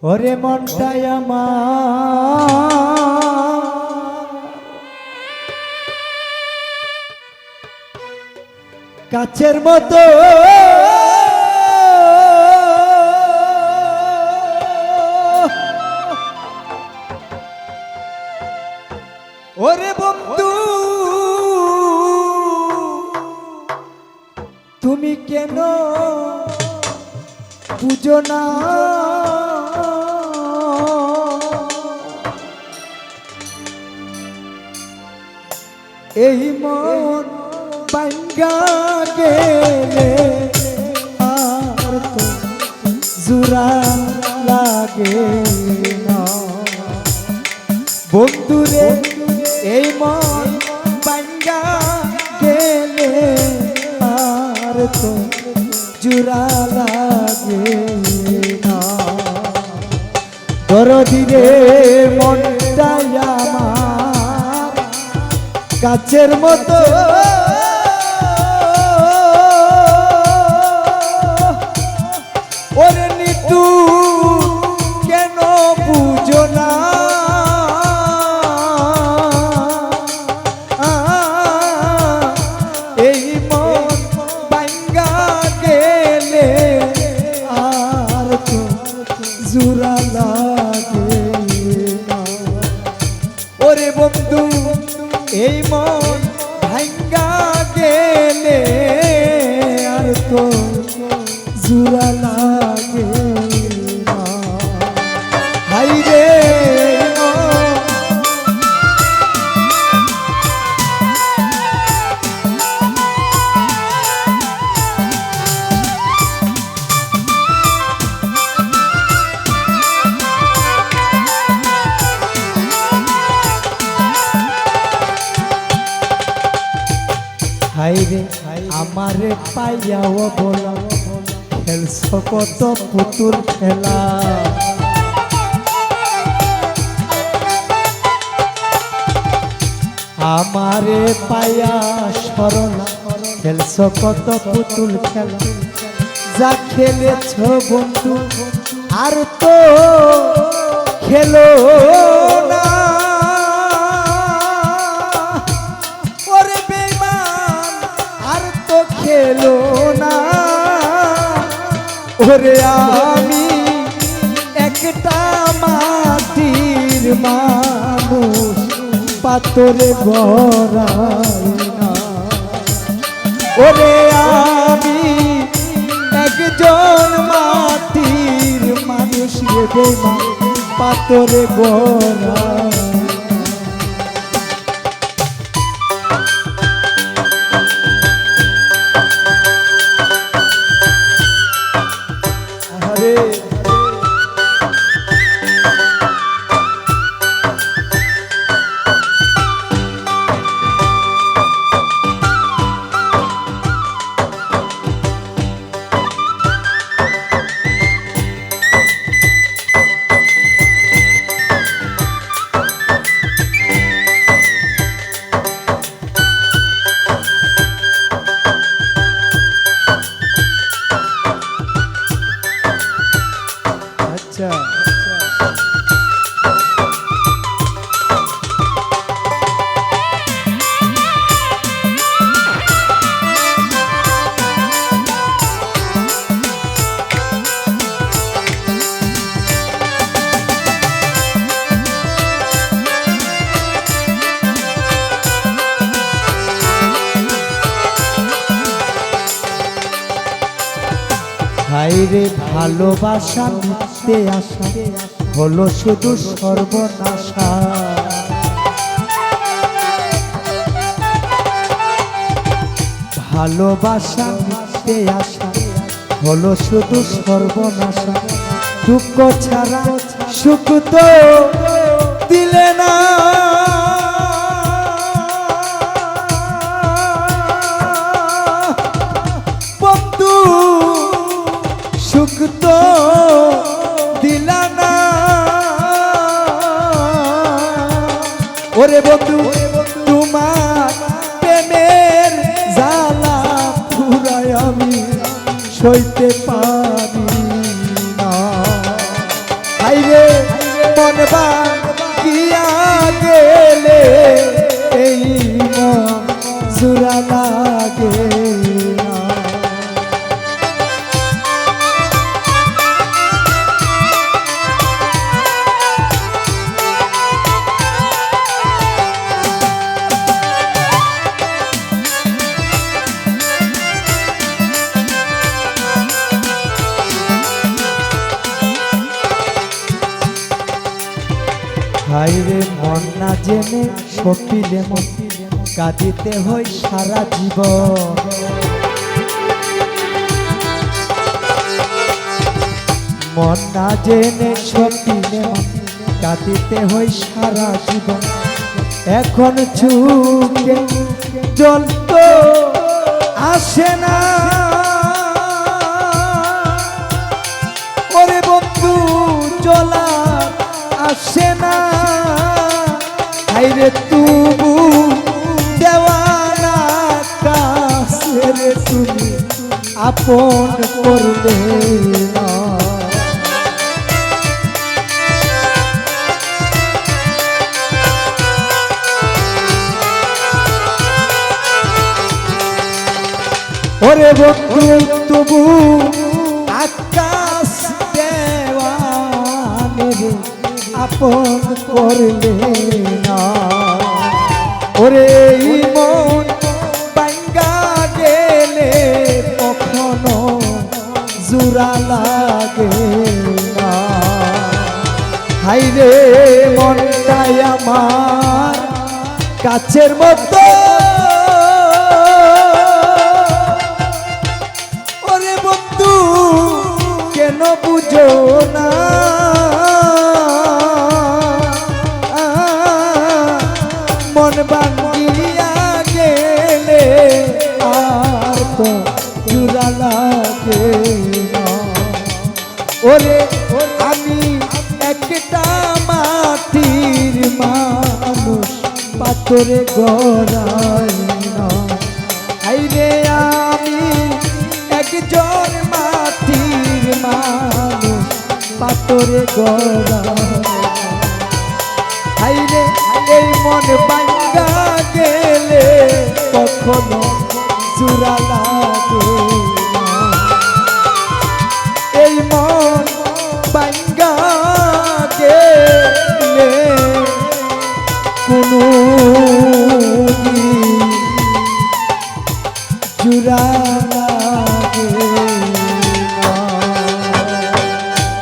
ওরে মনটাই আমার কাছের মতো, ওরে বন্ধু তুমি কেন বুঝো না? এই মন ভাঙ্গা গেলে আর তো জোড়া লাগে না বন্ধুরে। এই মন ভাঙ্গা গেলে আর তো জোড়া লাগে না। দরদিরে মনটাই আমার কাছের মতো, ওরে নিটু কেন বুঝো না? এই মন ভাঙ্গা গেলে আর তো জোড়া লাগে না। ওরে বন্ধু এই মন ভাঙ্গা গেলে আর তো জোড়া লাগে না। হাই রে হাইরে আমারে পাইয়াও বলা খেলছ কত পুতুল খেলা। আমারে পাইয়া সরলা খেলছ কত পুতুল খেলা। যা খেলেছ বন্ধু আর তো খেলো না। খেলো না ওরে আমি একটা মাটির মানুষ পাথরে গড়াই না। ওরে আমি একজন মাটির মানুষ রে বেঈমান পাথরে গড়াই। হাইরে ভালোবাসা মিথ্যে আশা হলো শুধু সর্বনাশা। ভালোবাসা মিথ্যে আশা হলো শুধু সর্বনাশা। দুঃখ ছাড়া সুখ তো দিলে না। বন্ধু সুখ তো দিলা না। ওরে বন্ধু তোমার প্রেমের জ্বালা পুরাই আমি সইতে পারি না। হাই মন ভাঙিয়া গেলে এই মন জোড়া লাগে না। হাইরে মন না জেনে সপিলে কাঁদিতে হয় সারা জীবন। মন না জেনে সপিলে কাঁদিতে হয় সারা জীবন। এখন চোখে জল তো আসে না, ওরে বন্ধু জলা আসে না। হাইরে তুবু দেওয়ানা কাছে রে তুমি আপন করলে না। ওরে বন্ধু তবু আকাশ দেওয়ানে রে আপন করলে না। ওরে মন ভাঙা গেলে কখনো জোড়া লাগে না। হাইরে মনটাই আমার কাছের মতো, ওরে বন্ধু কেন বুঝো না। মন ভাঙিয়া গেলে আর তো জোড়া লাগে না। ওরে আমি একটা মাটির মানুষ পাথরে গড়াই না। হাইরে আমি একজন মাটির মানুষ পাথরে গড়াই। হাইরে এই মন ভাঙা গেলে কখনো জোড়া লাগে।